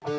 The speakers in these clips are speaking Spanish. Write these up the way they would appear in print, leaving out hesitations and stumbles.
¿Qué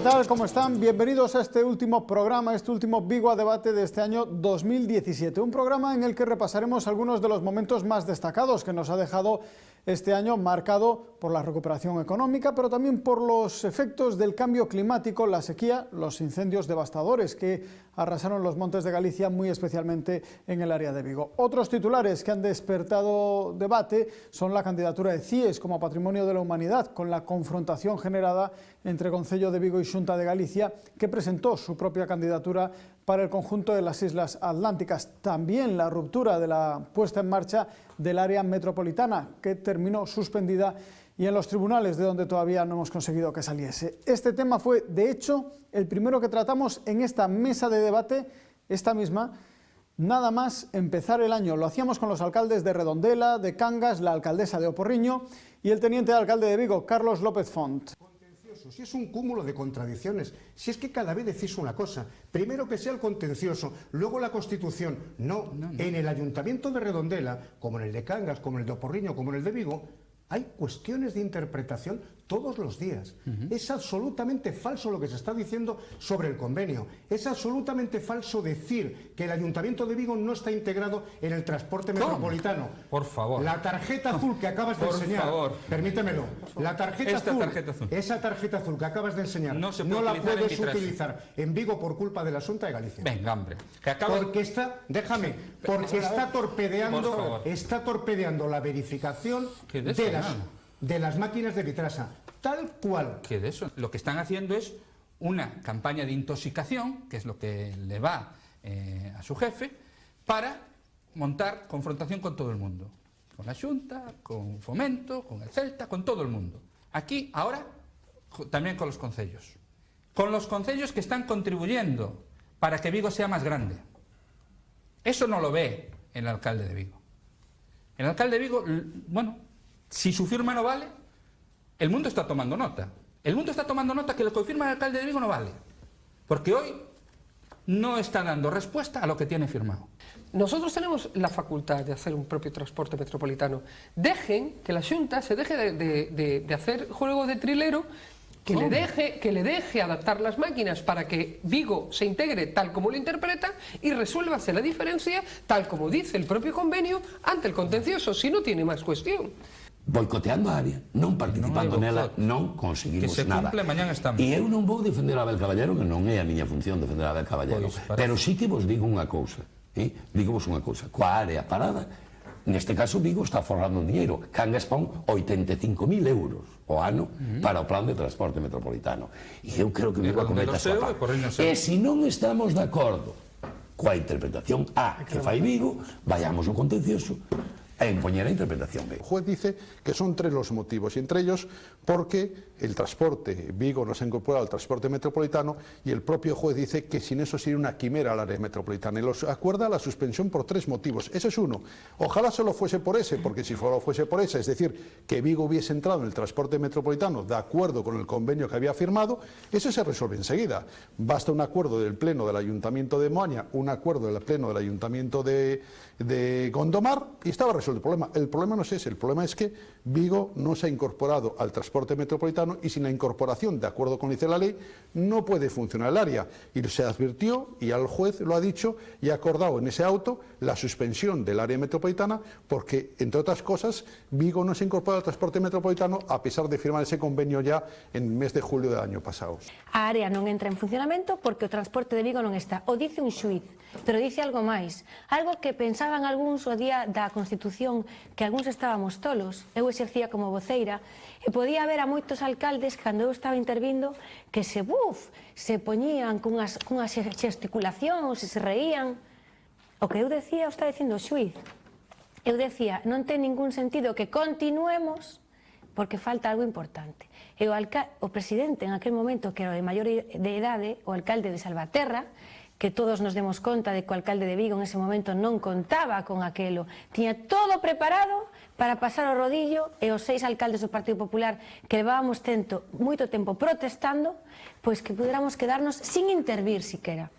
tal? ¿Cómo están? Bienvenidos a este último programa, este último Vigo a Debate de este año 2017. Un programa en el que repasaremos algunos de los momentos más destacados que nos ha dejado este año, marcado por la recuperación económica, pero también por los efectos del cambio climático, la sequía, los incendios devastadores que arrasaron los montes de Galicia, muy especialmente en el área de Vigo. Otros titulares que han despertado debate son la candidatura de CIES como Patrimonio de la Humanidad, con la confrontación generada entre Concello de Vigo y Xunta de Galicia, que presentó su propia candidatura para el conjunto de las Islas Atlánticas. También la ruptura de la puesta en marcha del área metropolitana, que terminó suspendida, y en los tribunales, de donde todavía no hemos conseguido que saliese. Este tema fue, de hecho, el primero que tratamos en esta mesa de debate, esta misma, nada más empezar el año. Lo hacíamos con los alcaldes de Redondela, de Cangas, la alcaldesa de Oporriño y el teniente de alcalde de Vigo, Carlos López Font. Si es un cúmulo de contradicciones, si es que cada vez decís una cosa, primero que sea el contencioso, luego la Constitución, no. En el Ayuntamiento de Redondela, como en el de Cangas, como en el de Oporriño, como en el de Vigo, hay cuestiones de interpretación todos los días. Es absolutamente falso lo que se está diciendo sobre el convenio. Es absolutamente falso decir que el Ayuntamiento de Vigo no está integrado en el transporte metropolitano. Por favor. La tarjeta azul que acabas de enseñar, permítemelo, la tarjeta azul, esa tarjeta azul que acabas de enseñar, no la puedes utilizar en Vigo por culpa de la Xunta de Galicia. Venga, hombre. Porque está, déjame, porque está torpedeando la verificación de las máquinas de Vitrasa, tal cual. Que de eso, lo que están haciendo es una campaña de intoxicación, que es lo que le va a su jefe, para montar confrontación con todo el mundo. Con la Xunta, con Fomento, con el Celta, con todo el mundo. Aquí, ahora, también con los concellos. Con los concellos que están contribuyendo para que Vigo sea más grande. Eso no lo ve el alcalde de Vigo. El alcalde de Vigo, bueno, si su firma no vale, el mundo está tomando nota. El mundo está tomando nota que lo que firma el alcalde de Vigo no vale. Porque hoy no está dando respuesta a lo que tiene firmado. Nosotros tenemos la facultad de hacer un propio transporte metropolitano. Dejen que la Xunta se deje de hacer juego de trilero, que le deje adaptar las máquinas para que Vigo se integre tal como lo interpreta y resuélvase la diferencia tal como dice el propio convenio ante el contencioso, si no tiene más cuestión. Boicoteando a área, non participando nela, non conseguimos nada. E eu non vou defender a Abel Caballero, que non é a miña función defender a Abel Caballero, pero sí que vos digo unha cousa, digo-vos unha cousa, coa área parada, neste caso Vigo está forrando un dinheiro, Cangas pon 85.000 euros ao ano para o plan de transporte metropolitano, e eu creo que Vigo acometa a súa parte. E se non estamos de acordo coa interpretación que fai Vigo, vayamos ao contencioso a imponer la interpretación. El juez dice que son tres los motivos, y entre ellos porque el transporte, Vigo no se ha incorporado al transporte metropolitano, y el propio juez dice que sin eso sería una quimera al área metropolitana, y los acuerda la suspensión por tres motivos. Ese es uno. Ojalá solo fuese por ese, porque si solo fuese por ese, es decir, que Vigo hubiese entrado en el transporte metropolitano de acuerdo con el convenio que había firmado, eso se resuelve enseguida. Basta un acuerdo del Pleno del Ayuntamiento de Moaña, un acuerdo del Pleno del Ayuntamiento de Gondomar, y estaba resuelto el problema. El problema no es ese, el problema es que Vigo no se ha incorporado al transporte metropolitano, y sin la incorporación, de acuerdo con lo que dice la ley, no puede funcionar el área. Y se advirtió, y al juez lo ha dicho, y ha acordado en ese auto la suspensión del área metropolitana, porque, entre otras cosas, Vigo no se ha incorporado al transporte metropolitano a pesar de firmar ese convenio ya en el mes de julio del año pasado. A área non entra en funcionamento porque o transporte de Vigo non está. O dice un xuiz, pero dice algo máis. Algo que pensaban algúns o día da Constitución, que algúns estábamos tolos. Eu exercía como voceira e podía haber a moitos alcaldes, cando eu estaba intervindo, que se poñían cunhas gesticulacións e se reían. O que eu decía, o está dicindo o xuiz. Eu decía, non ten ningún sentido que continuemos porque falta algo importante. E o presidente en aquel momento, que era de maior de idade, o alcalde de Salvaterra, que todos nos demos conta de que o alcalde de Vigo en ese momento non contaba con aquelo. Tiña todo preparado para pasar o rodillo e os 6 alcaldes do Partido Popular que levábamos moito tempo protestando, pois que pudiéramos quedarnos sin intervir siquera.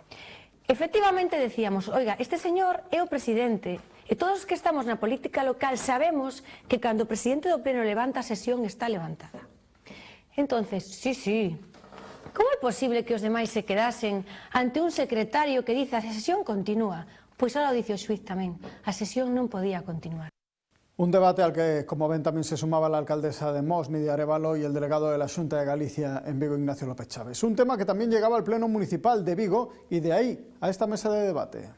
Efectivamente decíamos, oiga, este señor é o presidente e todos os que estamos na política local sabemos que cando o presidente do pleno levanta a sesión está levantada. Entonces, sí, como é posible que os demais se quedasen ante un secretario que dice a sesión continúa? Pois ahora o dice o xuiz tamén, a sesión non podía continuar. Un debate al que, como ven, también se sumaba la alcaldesa de Mos, Nidia Arévalo, y el delegado de la Xunta de Galicia en Vigo, Ignacio López Chávez. Un tema que también llegaba al Pleno Municipal de Vigo y de ahí a esta mesa de debate.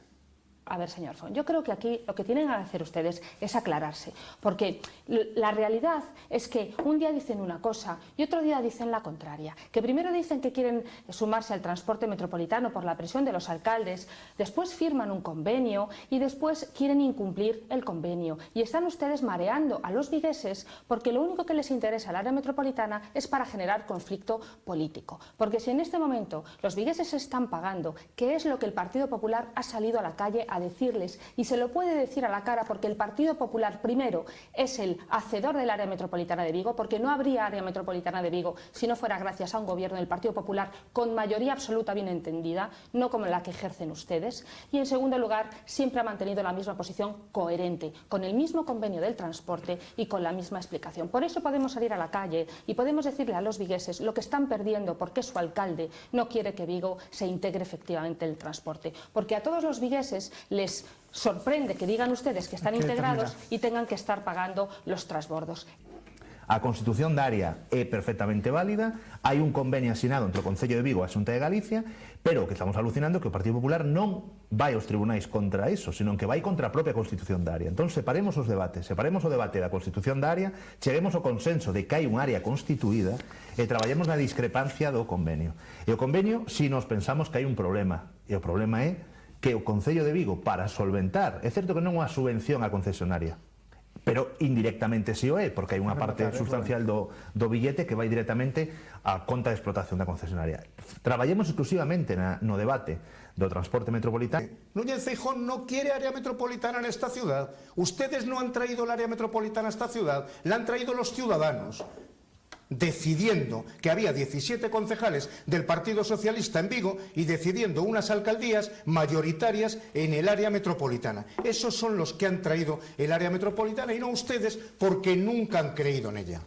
A ver, señor Font, yo creo que aquí lo que tienen que hacer ustedes es aclararse, porque la realidad es que un día dicen una cosa y otro día dicen la contraria, que primero dicen que quieren sumarse al transporte metropolitano por la presión de los alcaldes, después firman un convenio y después quieren incumplir el convenio, y están ustedes mareando a los vigueses porque lo único que les interesa al área metropolitana es para generar conflicto político, porque si en este momento los vigueses están pagando, ¿qué es lo que el Partido Popular ha salido a la calle a decirles? Y se lo puede decir a la cara, porque el Partido Popular primero es el hacedor del área metropolitana de Vigo, porque no habría área metropolitana de Vigo si no fuera gracias a un gobierno del Partido Popular con mayoría absoluta bien entendida, no como la que ejercen ustedes, y en segundo lugar siempre ha mantenido la misma posición coherente, con el mismo convenio del transporte y con la misma explicación. Por eso podemos salir a la calle y podemos decirle a los vigueses lo que están perdiendo porque su alcalde no quiere que Vigo se integre efectivamente en el transporte, porque a todos los vigueses les sorprende que digan ustedes que están integrados y tengan que estar pagando los transbordos. A constitución da área é perfectamente válida, hai un convenio asinado entre o Concello de Vigo e a Xunta de Galicia, pero que estamos alucinando que o Partido Popular non vai aos tribunais contra iso, senón que vai contra a propia constitución da área. Entón, separemos os debates, separemos o debate da constitución da área, cheguemos ao consenso de que hai un área constituída e traballemos na discrepancia do convenio. E o convenio, si nos pensamos que hai un problema, e o problema é que o Concello de Vigo, para solventar, é certo que non é unha subvención á concesionaria, pero indirectamente si o é, porque hai unha parte sustancial do billete que vai directamente á conta de explotación da concesionaria. Traballemos exclusivamente no debate do transporte metropolitano. Núñez Feijóo no quiere área metropolitana en esta ciudad. Ustedes no han traído el área metropolitana a esta ciudad, la han traído los ciudadanos, decidiendo que había 17 concejales del Partido Socialista en Vigo y decidiendo unas alcaldías mayoritarias en el área metropolitana. Esos son los que han traído el área metropolitana y no ustedes, porque nunca han creído en ella.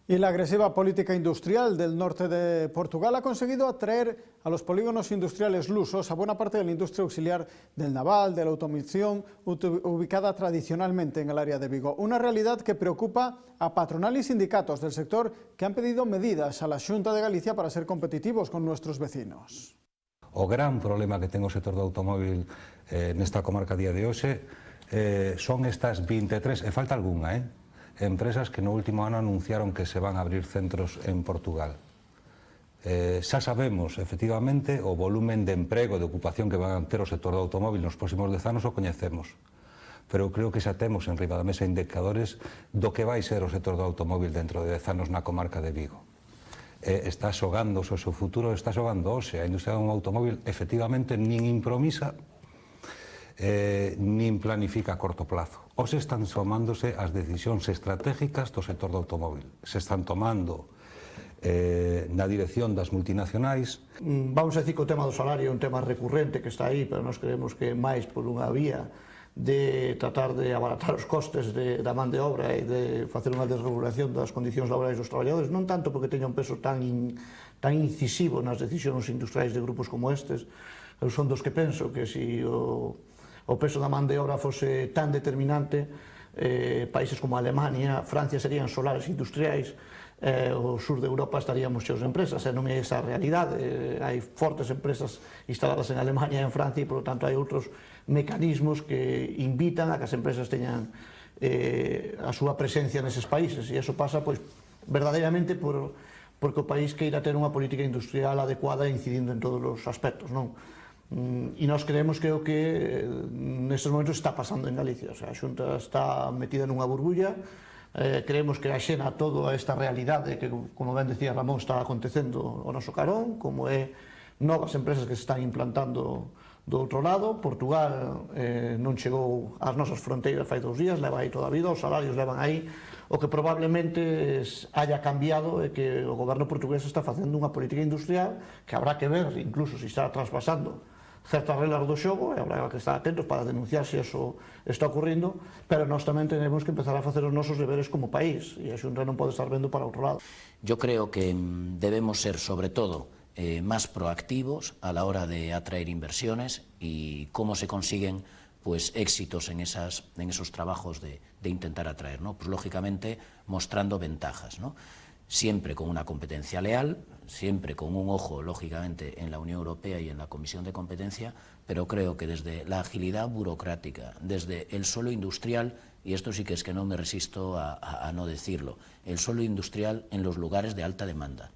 Y la agresiva política industrial del norte de Portugal ha conseguido atraer a los polígonos industriales lusos a buena parte de la industria auxiliar del naval, de la automoción, ubicada tradicionalmente en el área de Vigo. Una realidad que preocupa a patronal y sindicatos del sector que han pedido medidas a la Xunta de Galicia para ser competitivos con nuestros vecinos. O gran problema que ten o sector do automóvil nesta comarca día de hoxe son estas 23, e falta algunha, empresas que no último ano anunciaron que se van a abrir centros en Portugal. Xa sabemos, efectivamente, o volumen de emprego, de ocupación que van a ter o sector do automóvil nos próximos 10 anos o coñecemos. Pero creo que xa temos en riba da mesa indicadores do que vai ser o sector do automóvil dentro de 10 anos na comarca de Vigo. Está xogando o seu futuro, está xogando hoxe. A industria do automóvil efectivamente nin improvisa nin planifica a corto plazo. Hoxe están tomándose as decisións estratégicas do sector do automóvil. Se están tomando na dirección das multinacionais. Vamos a decir que o tema do salario é un tema recurrente que está aí, pero nós creemos que máis por unha vía de tratar de abaratar os costes da man de obra e de facer unha desregulación das condicións laborais dos traballadores, non tanto porque teña un peso tan incisivo nas decisións industriais de grupos como estes. Eu son dos que penso que se o peso da man de obra fose tan determinante, países como Alemania, Francia serían solares industriais, o sur de Europa estaríamos cheos de empresas, e non é esa a realidade. Hai fortes empresas instaladas en Alemania e en Francia e, por lo tanto, hai outros mecanismos que invitan a que as empresas teñan a súa presencia neses países, e iso pasa, pois, verdadeiramente porque o país queira ter unha política industrial adecuada incidindo en todos os aspectos, non? E nós creemos que o que nestes momentos está pasando en Galicia. O sea, a Xunta está metida nunha burbulla, creemos que axena toda esta realidade que, como ben decía Ramón, está acontecendo ao noso carón, como é novas empresas que se están implantando do outro lado. Portugal non chegou ás nosas fronteiras fai 2 días, leva aí toda a vida, os salarios levan aí. O que probablemente haya cambiado é que o goberno portugués está facendo unha política industrial que habrá que ver incluso se está traspasando certas reglas do xogo, e habrá que estar atentos para denunciar se eso está ocurrindo, pero nós tamén tenemos que empezar a facer os nosos deberes como país, e a Xunta non pode estar vendo para outro lado. Yo creo que debemos ser, sobre todo, más proactivos a la hora de atraer inversiones y cómo se consiguen pues éxitos en esos trabajos de intentar atraer, ¿no? Pues lógicamente mostrando ventajas, ¿no? Siempre con una competencia leal, siempre con un ojo, lógicamente, en la Unión Europea y en la Comisión de Competencia, pero creo que desde la agilidad burocrática, desde el suelo industrial, y esto sí que es que no me resisto a no decirlo, el suelo industrial en los lugares de alta demanda.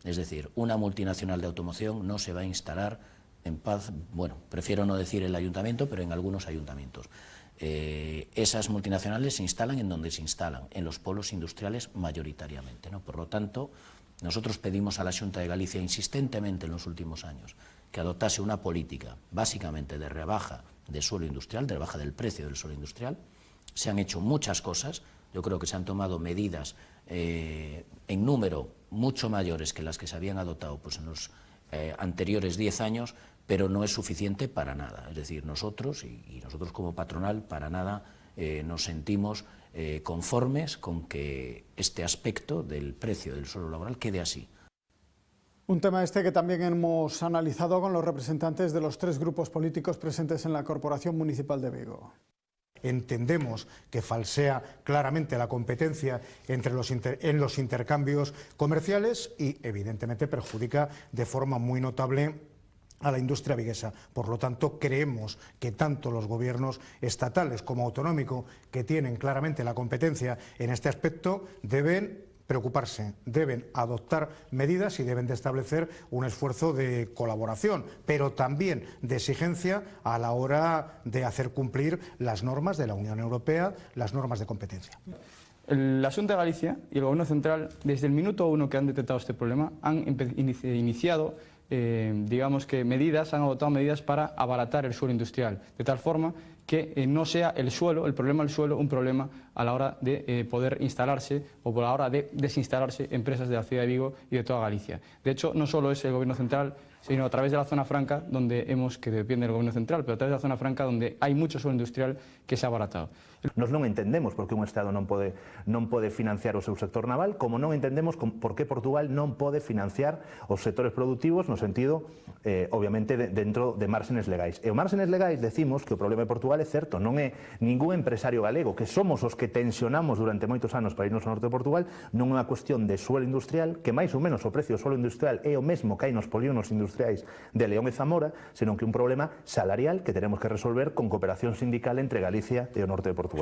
Es decir, una multinacional de automoción no se va a instalar en paz, bueno, prefiero no decir el ayuntamiento, pero en algunos ayuntamientos. Esas multinacionales se instalan en donde se instalan, en los polos industriales mayoritariamente, ¿no? Por lo tanto, nosotros pedimos a la Xunta de Galicia insistentemente en los últimos años que adoptase una política básicamente de rebaja de suelo industrial, de rebaja del precio del suelo industrial. Se han hecho muchas cosas, yo creo que se han tomado medidas en número mucho mayores que las que se habían adoptado pues, en los anteriores 10 años, pero no es suficiente para nada. Es decir, nosotros, y nosotros como patronal, para nada nos sentimos conformes con que este aspecto del precio del suelo laboral quede así. Un tema que también hemos analizado con los representantes de los 3 grupos políticos presentes en la Corporación Municipal de Vigo. Entendemos que falsea claramente la competencia en los intercambios comerciales y evidentemente perjudica de forma muy notable a la industria viguesa. Por lo tanto, creemos que tanto los gobiernos estatales como autonómicos que tienen claramente la competencia en este aspecto deben preocuparse, deben adoptar medidas y deben de establecer un esfuerzo de colaboración, pero también de exigencia a la hora de hacer cumplir las normas de la Unión Europea, las normas de competencia. La Xunta de Galicia y el Gobierno Central, desde el minuto 1 que han detectado este problema, han iniciado digamos que han adoptado medidas para abaratar el suelo industrial, de tal forma que no sea el problema del suelo, un problema a la hora de poder instalarse o a la hora de desinstalarse empresas de la ciudad de Vigo y de toda Galicia. De hecho, no solo es el Gobierno Central, sino a través de la zona franca, que depende del Gobierno Central, pero a través de la zona franca donde hai mucho suelo industrial que se ha abaratado. Nos non entendemos por que un Estado non pode financiar o seu sector naval, como non entendemos por que Portugal non pode financiar os sectores productivos no sentido, obviamente, dentro de márgenes legais. E os márgenes legais decimos que o problema de Portugal é certo, non é ningún empresario galego, que somos os que tensionamos durante moitos anos para irnos ao norte de Portugal, non é unha cuestión de suelo industrial, que máis ou menos o precio do suelo industrial é o mesmo que hai nos polígonos industriais de León e Zamora, senón que un problema salarial que tenemos que resolver con cooperación sindical entre Galicia e o norte de Portugal.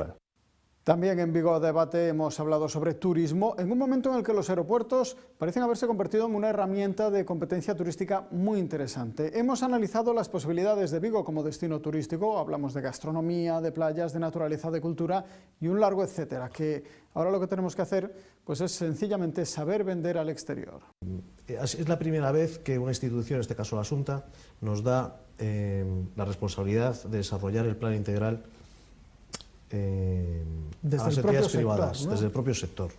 También en Vigo Debate hemos hablado sobre turismo, en un momento en el que los aeropuertos parecen haberse convertido en una herramienta de competencia turística muy interesante. Hemos analizado las posibilidades de Vigo como destino turístico, hablamos de gastronomía, de playas, de naturaleza, de cultura y un largo etcétera, que ahora lo que tenemos que hacer pues es sencillamente saber vender al exterior. Es la primera vez que una institución, en este caso la Xunta, nos da la responsabilidad de desarrollar el plan integral desde a las entidades privadas, sector, ¿no? Desde el propio sector.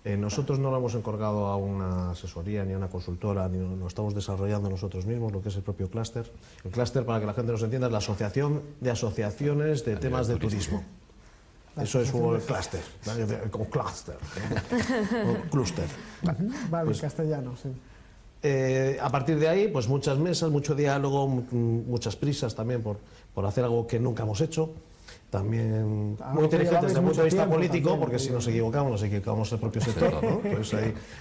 Nosotros no lo hemos encargado a una asesoría ni a una consultora, ni lo estamos desarrollando nosotros mismos, lo que es el propio clúster. El clúster, para que la gente nos entienda, es la asociación de asociaciones de temas de turismo. Eso es un clúster, como clúster, o clúster. Vale, pues, castellano, sí. A partir de ahí, pues muchas mesas, mucho diálogo, muchas prisas también por hacer algo que nunca hemos hecho. También muy inteligentes desde el punto de vista político, también, porque si nos equivocamos el propio sector, ¿no? Pues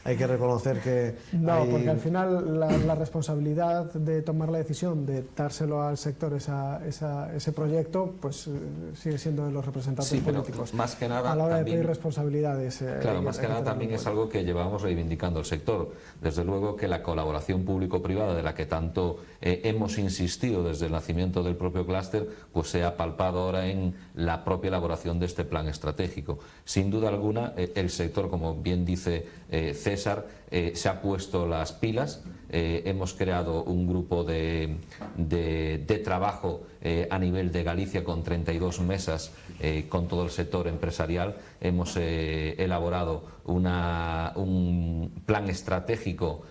hay que reconocer que... No, porque al final la responsabilidad de tomar la decisión de dárselo al sector ese proyecto, pues sigue siendo de los representantes políticos. Más que nada, a la hora también, de pedir responsabilidades... Claro, más que nada también es algo que llevamos reivindicando el sector. Desde luego que la colaboración público-privada, de la que tanto hemos insistido desde el nacimiento del propio clúster, pues se ha palpado ahora en la propia elaboración de este plan estratégico. Sin duda alguna, el sector, como bien dice César, se ha puesto las pilas. Hemos creado un grupo de trabajo a nivel de Galicia con 32 mesas con todo el sector empresarial. Hemos elaborado un plan estratégico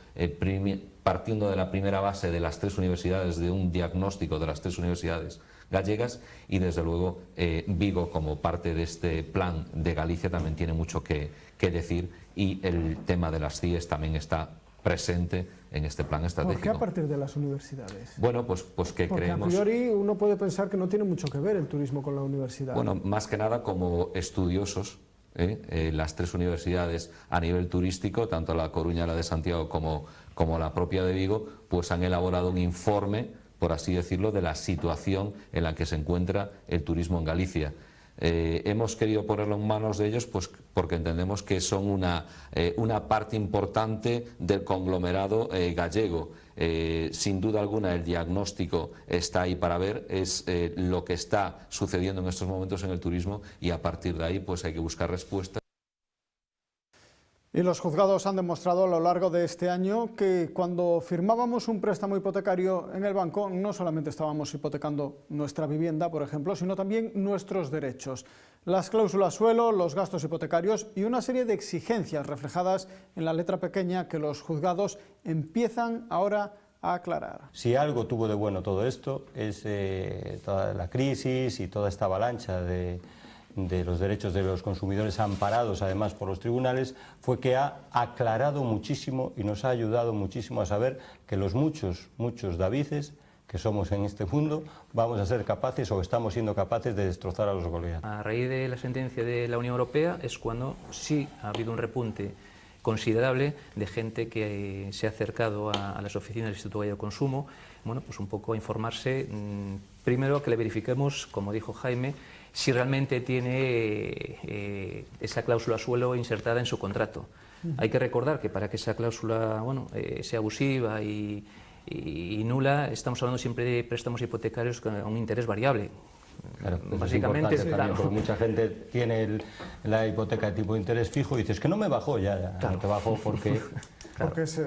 partiendo de la primera base de las 3 universidades, de un diagnóstico de las 3 universidades gallegas, y desde luego Vigo, como parte de este plan de Galicia, también tiene mucho que decir, y el tema de las CIEs también está presente en este plan estratégico. ¿Por qué a partir de las universidades? Bueno, pues que porque creemos... a priori uno puede pensar que no tiene mucho que ver el turismo con la universidad. Bueno, más que nada como estudiosos, las 3 universidades a nivel turístico, tanto la Coruña, la de Santiago como la propia de Vigo, pues han elaborado un informe, por así decirlo, de la situación en la que se encuentra el turismo en Galicia. Hemos querido ponerlo en manos de ellos pues porque entendemos que son una parte importante del conglomerado gallego. Sin duda alguna el diagnóstico está ahí para ver, es lo que está sucediendo en estos momentos en el turismo, y a partir de ahí pues hay que buscar respuestas. Y los juzgados han demostrado a lo largo de este año que cuando firmábamos un préstamo hipotecario en el banco no solamente estábamos hipotecando nuestra vivienda, por ejemplo, sino también nuestros derechos. Las cláusulas suelo, los gastos hipotecarios y una serie de exigencias reflejadas en la letra pequeña que los juzgados empiezan ahora a aclarar. Si algo tuvo de bueno todo esto es toda la crisis y toda esta avalancha de los derechos de los consumidores amparados además por los tribunales, fue que ha aclarado muchísimo y nos ha ayudado muchísimo a saber que los muchos Davides que somos en este mundo vamos a ser capaces o estamos siendo capaces de destrozar a los Goliat. A raíz de la sentencia de la Unión Europea es cuando sí ha habido un repunte considerable de gente que se ha acercado a las oficinas del Instituto Gallego de Consumo, bueno, pues un poco a informarse, primero que le verifiquemos, como dijo Jaime, si realmente tiene esa cláusula suelo insertada en su contrato. Hay que recordar que para que esa cláusula sea abusiva y nula, estamos hablando siempre de préstamos hipotecarios con un interés variable. Claro, básicamente, es también, porque mucha gente tiene la hipoteca de tipo de interés fijo y dices que no me bajó, ya no te bajó porque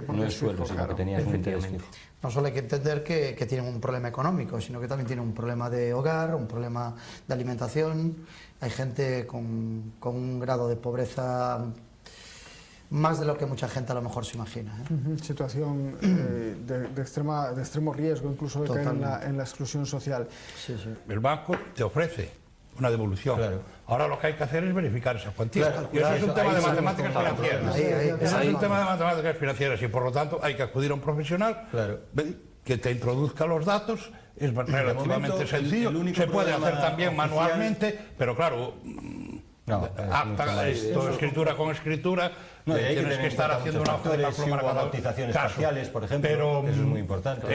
no es suelo, sino que tenías un interés fijo. No solo hay que entender que tienen un problema económico, sino que también tienen un problema de hogar, un problema de alimentación. Hay gente con un grado de pobreza más de lo que mucha gente a lo mejor se imagina. Situación de extremo riesgo, incluso de caer en la exclusión social. Sí, sí. El banco te ofrece una devolución. Claro. Ahora lo que hay que hacer es verificar esas cuantías. Claro, y eso es un tema de matemáticas financieras. Eso es un tema de matemáticas financieras y por lo tanto hay que acudir a un profesional que te introduzca los datos. Es relativamente sencillo. Se puede hacer también manualmente, pero claro, todo escritura con escritura. Tienes que estar haciendo una hoja de cálculo para cada amortizaciones parciales, por ejemplo, pero eso es muy importante.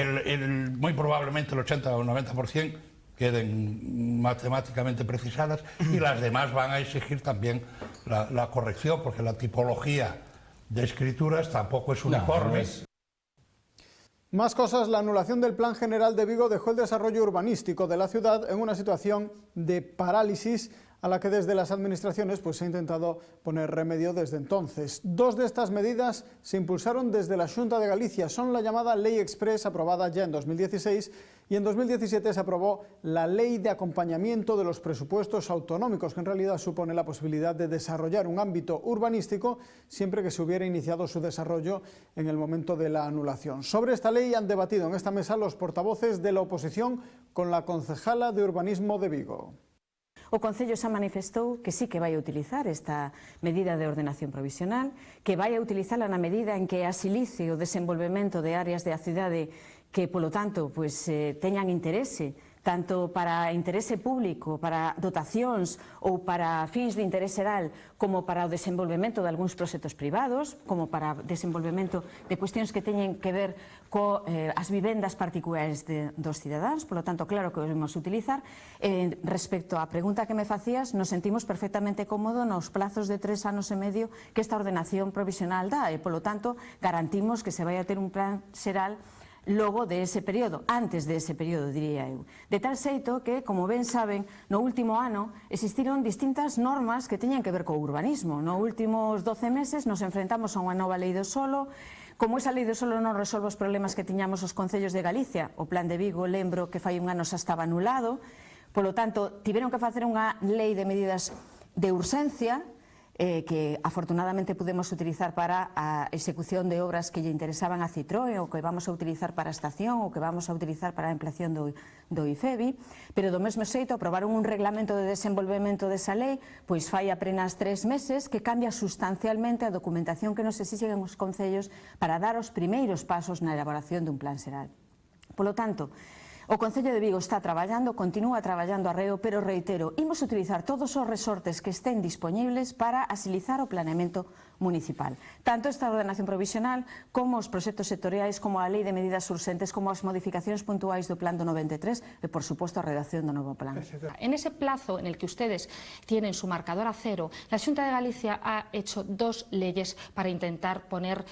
Muy probablemente el 80 o el 90% queden matemáticamente precisadas y las demás van a exigir también la corrección, porque la tipología de escrituras tampoco es uniforme. Más cosas, la anulación del Plan General de Vigo dejó el desarrollo urbanístico de la ciudad en una situación de parálisis a la que desde las administraciones se ha intentado poner remedio desde entonces. Dos de estas medidas se impulsaron desde la Xunta de Galicia. Son la llamada Ley Express, aprobada ya en 2016, y en 2017 se aprobó la Ley de Acompañamiento de los Presupuestos Autonómicos, que en realidad supone la posibilidad de desarrollar un ámbito urbanístico siempre que se hubiera iniciado su desarrollo en el momento de la anulación. Sobre esta ley han debatido en esta mesa los portavoces de la oposición con la concejala de Urbanismo de Vigo. O Concello xa manifestou que sí que vai a utilizar esta medida de ordenación provisional, que vai a utilizala na medida en que asilice o desenvolvemento de áreas da cidade que, polo tanto, teñan interese tanto para interese público, para dotacións ou para fins de interese xeral, como para o desenvolvemento de algúns proxectos privados, como para o desenvolvemento de cuestións que teñen que ver coas vivendas particulares dos cidadáns. Polo tanto, claro que o vamos utilizar. Respecto á pregunta que me facías, nos sentimos perfectamente cómodos nos plazos de 3 anos e medio que esta ordenación provisional dá e, polo tanto, garantimos que se vai a ter un plan xeral logo de ese período, antes de ese período, diría eu. De tal xeito que, como ben saben, no último ano existiron distintas normas que teñen que ver co urbanismo. No últimos 12 meses nos enfrentamos a unha nova lei do solo. Como esa lei do solo non resolve os problemas que tiñamos os concellos de Galicia, o Plan de Vigo, lembro que fai un ano xa estaba anulado, polo tanto, tiveron que facer unha lei de medidas de urxencia que afortunadamente pudemos utilizar para a execución de obras que lle interesaban a Citroën, ou que vamos a utilizar para a estación, ou que vamos a utilizar para a ampliación do IFEBI, pero do mesmo xeito aprobaron un reglamento de desenvolvemento desa lei, pois fai apenas 3 meses, que cambia sustancialmente a documentación que nos exigen os concellos para dar os primeiros pasos na elaboración dun plan xeral. Polo tanto, o Concello de Vigo está traballando, continúa traballando arreo, pero reitero, imos utilizar todos os resortes que estén disponibles para axilizar o planeamento municipal. Tanto esta ordenación provisional como os proxectos sectoriais, como a lei de medidas urxentes, como as modificacións puntuais do plan do 93 e, por suposto, a redacción do novo plan. En ese plazo en el que ustedes tienen su marcador a cero, la Xunta de Galicia ha hecho 2 leyes para intentar poner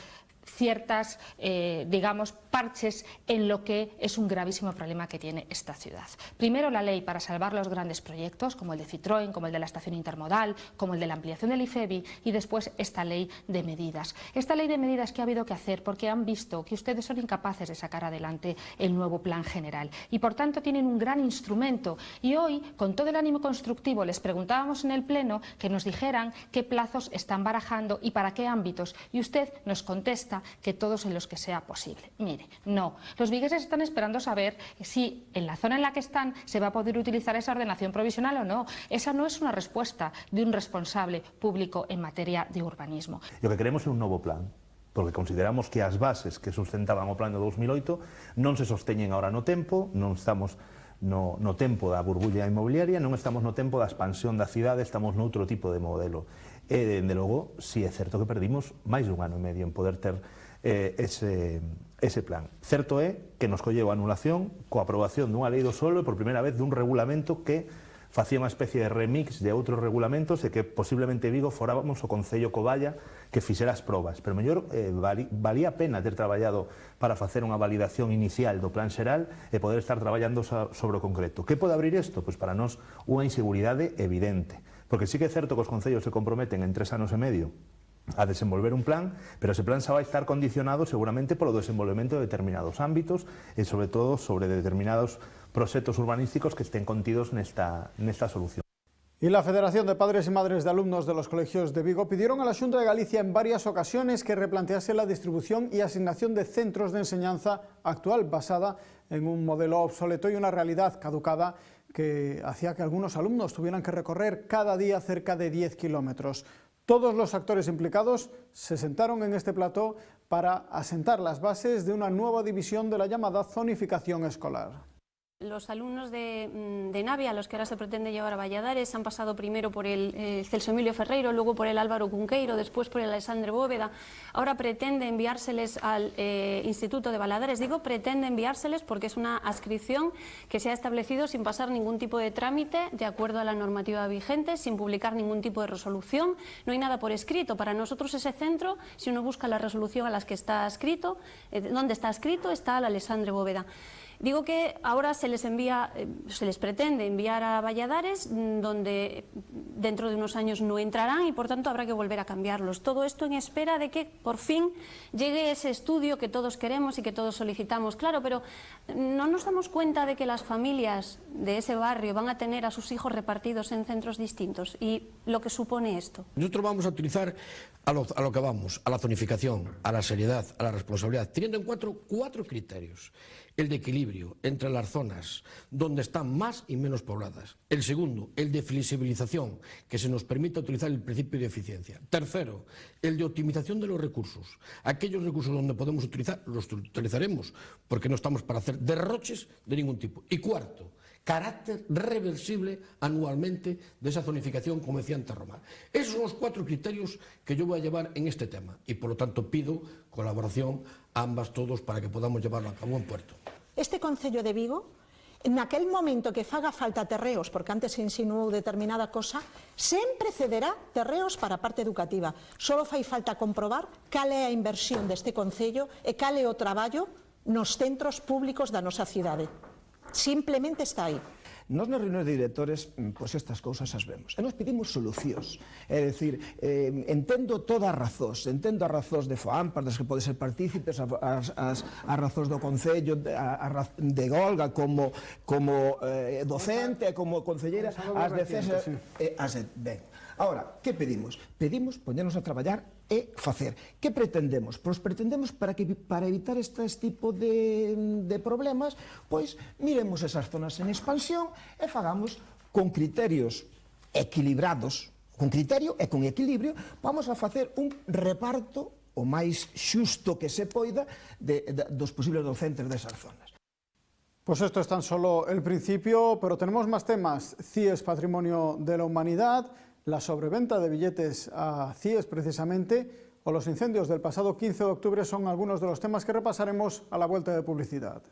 ciertas, digamos, parches en lo que es un gravísimo problema que tiene esta ciudad. Primero, la ley para salvar los grandes proyectos, como el de Citroën, como el de la estación intermodal, como el de la ampliación del IFEBI, y después esta ley de medidas. Esta ley de medidas que ha habido que hacer porque han visto que ustedes son incapaces de sacar adelante el nuevo plan general y, por tanto, tienen un gran instrumento. Y hoy, con todo el ánimo constructivo, les preguntábamos en el Pleno que nos dijeran qué plazos están barajando y para qué ámbitos. Y usted nos contesta que todos en los que sea posible. Mire, no. Los vigueses están esperando saber si en la zona en la que están se va a poder utilizar esa ordenación provisional o no. Esa no es una respuesta de un responsable público en materia de urbanismo. Lo que queremos é un novo plan, porque consideramos que as bases que sustentaban o plan de 2008 non se sosteñen agora no tempo, non estamos no tempo da burbulla inmobiliaria, non estamos no tempo da expansión da cidade, estamos noutro tipo de modelo. E, dende logo, si é certo que perdimos máis dun ano e medio en poder ter ese plan. Certo é que nos colleu a anulación coa aprobación dunha lei do solo e por primeira vez dun regulamento que facía unha especie de remix de outros regulamentos e que posiblemente Vigo forábamos o Concello Covalla que fixera as probas. Pero mellor valía a pena ter traballado para facer unha validación inicial do plan xeral e poder estar traballando sobre o concreto. Que pode abrir isto? Pois para nós unha inseguridade evidente. Porque sí que é certo que os concellos se comprometen en 3 anos e medio a desenvolver un plan, pero ese plan xa vai estar condicionado seguramente polo desenvolvemento de determinados ámbitos e sobre todo sobre determinados proxectos urbanísticos que estén contidos nesta solución. Y la Federación de Padres y Madres de Alumnos de los Colegios de Vigo pidieron a la Xunta de Galicia en varias ocasiones que replantease la distribución y asignación de centros de enseñanza actual basada en un modelo obsoleto y una realidad caducada que hacía que algunos alumnos tuvieran que recorrer cada día cerca de 10 kilómetros. Todos los actores implicados se sentaron en este plató para asentar las bases de una nueva división de la llamada zonificación escolar. Los alumnos de Navia, a los que ahora se pretende llevar a Valladares, han pasado primero por el Celso Emilio Ferreiro, luego por el Álvaro Cunqueiro, después por el Alexandre Bóveda. Ahora pretende enviárseles al Instituto de Valladares. Digo pretende enviárseles porque es una adscripción que se ha establecido sin pasar ningún tipo de trámite, de acuerdo a la normativa vigente, sin publicar ningún tipo de resolución. No hay nada por escrito. Para nosotros ese centro, si uno busca la resolución a las que está escrito, donde está escrito, está al Alexandre Bóveda. Digo que ahora se les pretende enviar a Valladares, donde dentro de unos años no entrarán y por tanto habrá que volver a cambiarlos. Todo esto en espera de que por fin llegue ese estudio que todos queremos y que todos solicitamos. Claro, pero no nos damos cuenta de que las familias de ese barrio van a tener a sus hijos repartidos en centros distintos y lo que supone esto. Nosotros vamos a utilizar a lo que vamos, a la zonificación, a la seriedad, a la responsabilidad, teniendo en cuenta cuatro criterios. El de equilibrio entre las zonas donde están más y menos pobladas. El segundo, el de flexibilización, que se nos permita utilizar el principio de eficiencia. Tercero, el de optimización de los recursos. Aquellos recursos donde podemos utilizar, los utilizaremos, porque no estamos para hacer derroches de ningún tipo. Y cuarto, carácter reversible anualmente de esa zonificación, como decía antes Román. Esos son los cuatro criterios que yo voy a llevar en este tema y por lo tanto pido colaboración a ambas todos para que podamos llevarlo a cabo en puerto. Este Concello de Vigo, en aquel momento que faga falta terreos, porque antes se insinuou determinada cosa, sempre cederá terreos para a parte educativa. Só fai falta comprobar cal é a inversión deste Concello e cal é o traballo nos centros públicos da nosa cidade. Simplemente está aí. Nós nas reunións de directores, pois estas cousas as vemos. E nos pedimos solucións. É dicir, entendo todas as razóns. Entendo as razóns de FOAMPAS, das que pode ser partícipes, as razóns do Concello, de Golga como docente, como concelleira, as de CESA, ben. Ahora, que pedimos? Pedimos poñernos a traballar e facer. Que pretendemos? Pois pretendemos para evitar este tipo de problemas, pois miremos esas zonas en expansión e fagamos con criterios equilibrados, con criterio e con equilibrio, vamos a facer un reparto o máis xusto que se poida dos posibles docentes desas zonas. Pues esto es tan solo el principio, pero tenemos más temas. CIES, Patrimonio de la Humanidad, la sobreventa de billetes a CIES precisamente, o los incendios del pasado 15 de octubre son algunos de los temas que repasaremos a la vuelta de publicidad.